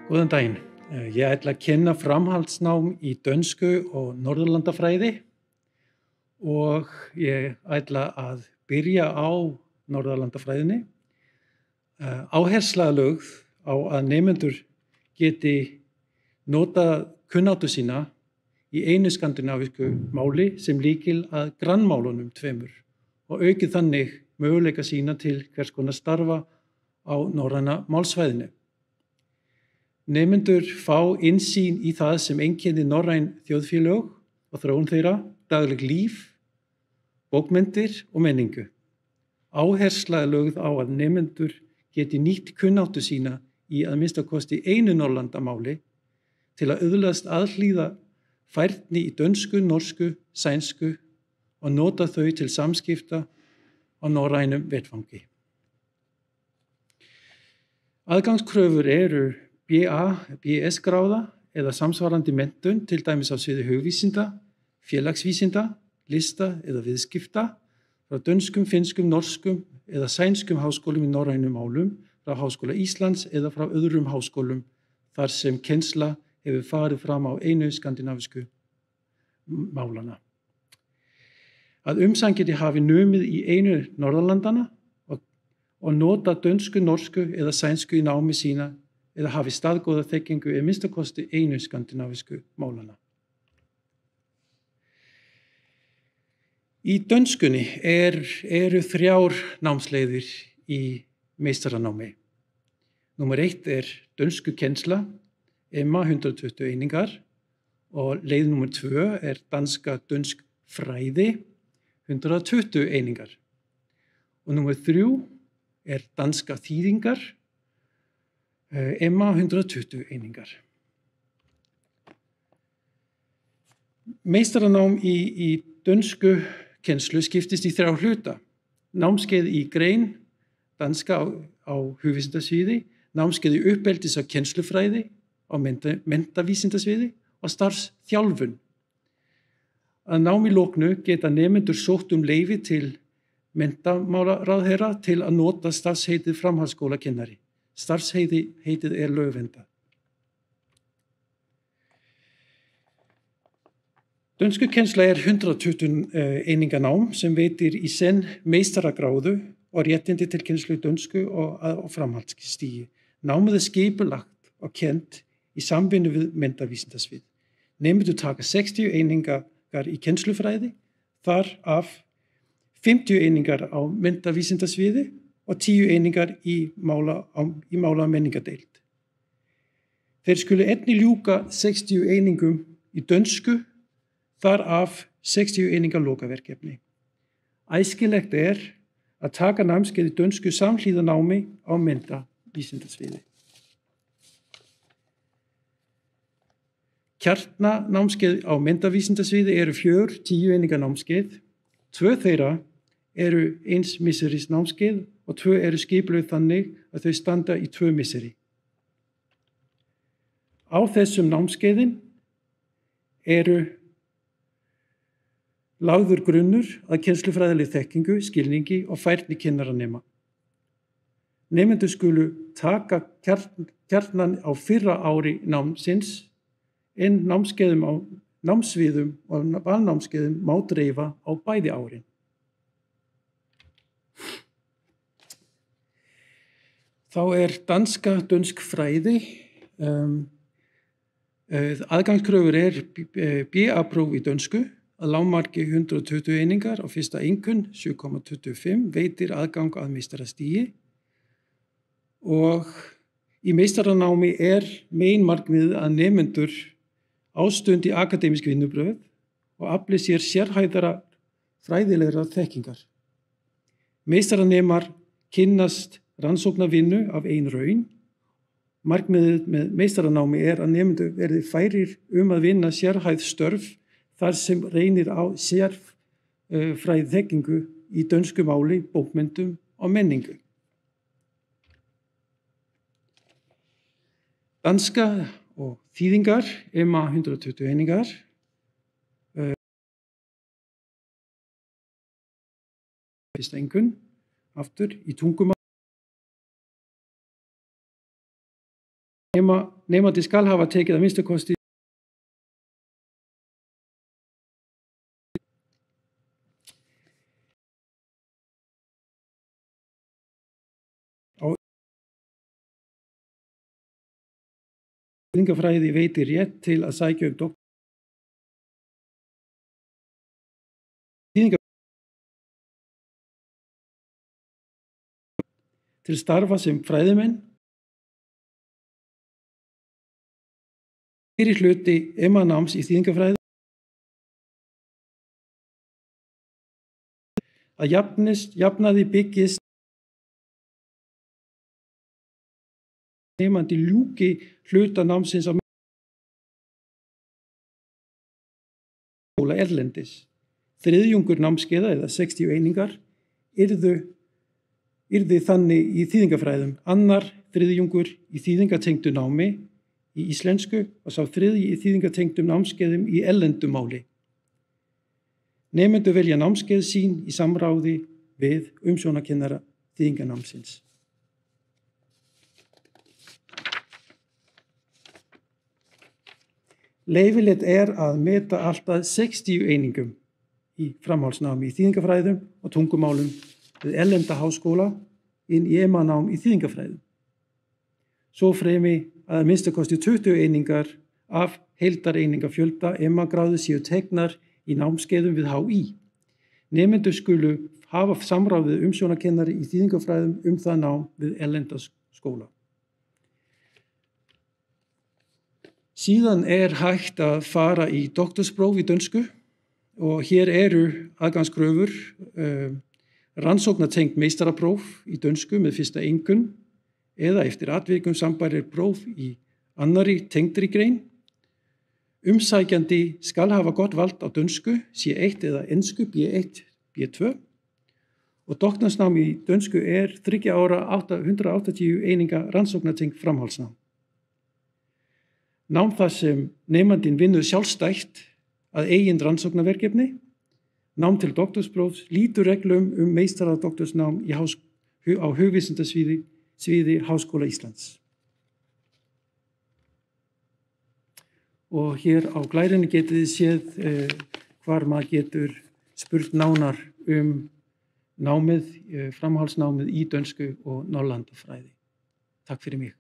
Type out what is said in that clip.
Góðan daginn. Ég ætla að kenna framhaldsnám í dönsku og Norðurlandafræði og ég ætla að byrja á Norðurlandafræðinni. Áhersla er lögð á að nemendur geti notað kunnáttu sína í einu skandinavísku máli sem lykil að grannmálunum tveimur og aukið þannig möguleika sína til hvers konar starfa á norræna málsvæðinu. Nemendur fá innsýn í það sem einkennir norræn þjóðfélög og þróun þeirra, dagleg líf, bókmenntir og menningu. Áhersla er lögð á að nemendur geti nýtt kunnáttu sína í að minnsta kosti einu Norðurlandamáli til að öðlast aðhlýða færni í dönsku, norsku, sænsku og nota þau til samskipta á norrænum vettvangi. Aðgangskröfur eru BA, BS-gráða eða samsvarandi menntun, til dæmis á sviði hugvísinda, félagsvísinda, lista eða viðskipta, frá dönskum, finnskum, norskum eða sænskum háskólum í norrænum málum, frá Háskóla Íslands eða frá öðrum háskólum þar sem kennsla hefur farið fram á einu skandinavísku málana. Að umsækjandi hafi numið í einu Norðurlandanna og nota dönsku, norsku eða sænsku í námi sína eða hafi staðgóða þekkingu í minnsta kosti einu skandinavísku málana. Í dönskunni eru 3 námsleiðir í meistaranámi. Númer 1 er dönskukennsla, EMMA 120 einingar og leið númer 2 er danska-dönsk fræði, 120 einingar. Og númer 3 er danska þýðingar, EMMA 120 einingar. Meistaranám í dönsku kennslu skiptist í 3 hluta. Námskeið í grein, danska á hugvísindasviði, námskeið í uppeldis- og kennslufræði á menntavísindasviði og starfsþjálfun. Að námi loknu geta nemendur sótt leyfi til menntamálaráðherra til að nota starfsheitið framhaldsskólakennari. Starfsheitið er lögverndað. Dönskukennsla er 120 eininga nám sem veitir í senn meistaragráðu og réttindi til kennslu í dönsku og framhaldsstigi. Námið er skipulagt og kennt í samvinnu við menntavísindasvið. Nemendur taka 60 einingar í kennslufræði, þar af 50 einingar á menntavísindasviði og 10 einingar í mála- og menningadeild. Þeir skulu einnig ljúka 60 einingum í dönsku, þar af 60 einingar lokaverkefni. Æskilegt er að taka námskeið í dönsku samhliða námi á menntavísindasviði. Kjarnanámskeið á menntavísindasviði eru 4 10 einingar námskeið. 2 þeirra eru 1 misseris námskeið og 2 eru skipulögð þannig að þau standa í 2 misseri. Á þessum námskeiðin eru lagður grunnur að kennslufræðileg þekkingu, skilningi og færni kennaranema. Nemendur skulu taka kjarnan á fyrra ári námsins en námskeiðum á námsviðum og valnámskeiðum má dreifa á bæði árin. Þá er danska-dönsk fræði. Aðgangskröfur er BA-próf í dönsku, að lágmarki 120 einingar á fyrsta einkunn, 7,25, veitir aðgang að meistarastigi. Og í meistaranámi er meginmarkmiðið að nemendur ástundi akademísk vinnubrögð og afli sér sérhæfðara fræðilegra þekkingar. Meistaranemar kynnast rannsóknarvinnu af eigin raun. Markmiðið með meistaranámi er að nemendur verði færir að vinna sérhæfð störf þar sem reynir á sérfræði þekkingu í dönsku máli, bókmenntum og menningu. Danska og þýðingar, EMMA 120 einingar. Fyrsta einkunn, aftur í tungumál. Nemandi skal hafa tekið að minnsta kosti á þýðingafræði veitir rétt til að sækja til starfa sem fræðimenn fyrir hluti MA-náms í þýðingafræði að jafnaði byggist nemandi ljúki hluta námsins á skóla erlendis. Þriðjungur námskeiða eða 60 einingar yrði þannig í þýðingafræðum, annar þriðjungur í þýðingatengdu námi í íslensku og sá þriðji í þýðingatengdum námskeiðum í erlendu máli. Nemendur velja námskeið sín í samráði við umsjónarkennara þýðinganámsins. Leyfilegt að meta allt að 60 einingum í framhaldsnámi í þýðingafræðum og tungumálum við erlenda háskóla inn í MA-nám í þýðingafræðum. Svo fremi að minnsta kosti 20 einingar af heildareiningafjölda MA-gráðu séu teknar í námskeiðum við HÍ. Nemendur skulu hafa samráð við umsjónarkennari í þýðingafræðum það nám við erlenda skóla. Síðan hægt að fara í doktorspróf í dönsku og hér eru aðgangskröfur rannsóknartengt meistarapróf í dönsku með fyrsta einkunn eða eftir atvikum sambærir próf í annarri tengdri grein. Umsækjandi skal hafa gott vald á dönsku, C1 eða ensku, B1, B2 og doktorsnám í dönsku 3 ára 180 eininga rannsóknartengt framhaldsnám. Nám þar sem nemandinn vinnur sjálfstætt að eigin rannsóknarverkefni. Nám til doktorsprófs lýtur reglum meistaradoktorsnám á hugvísindasviði Háskóla Íslands. Og hér á glærinni getið þið séð hvar maður getur spurt nánar námið, framhaldsnámið í dönsku og norrlandafræði. Takk fyrir mig.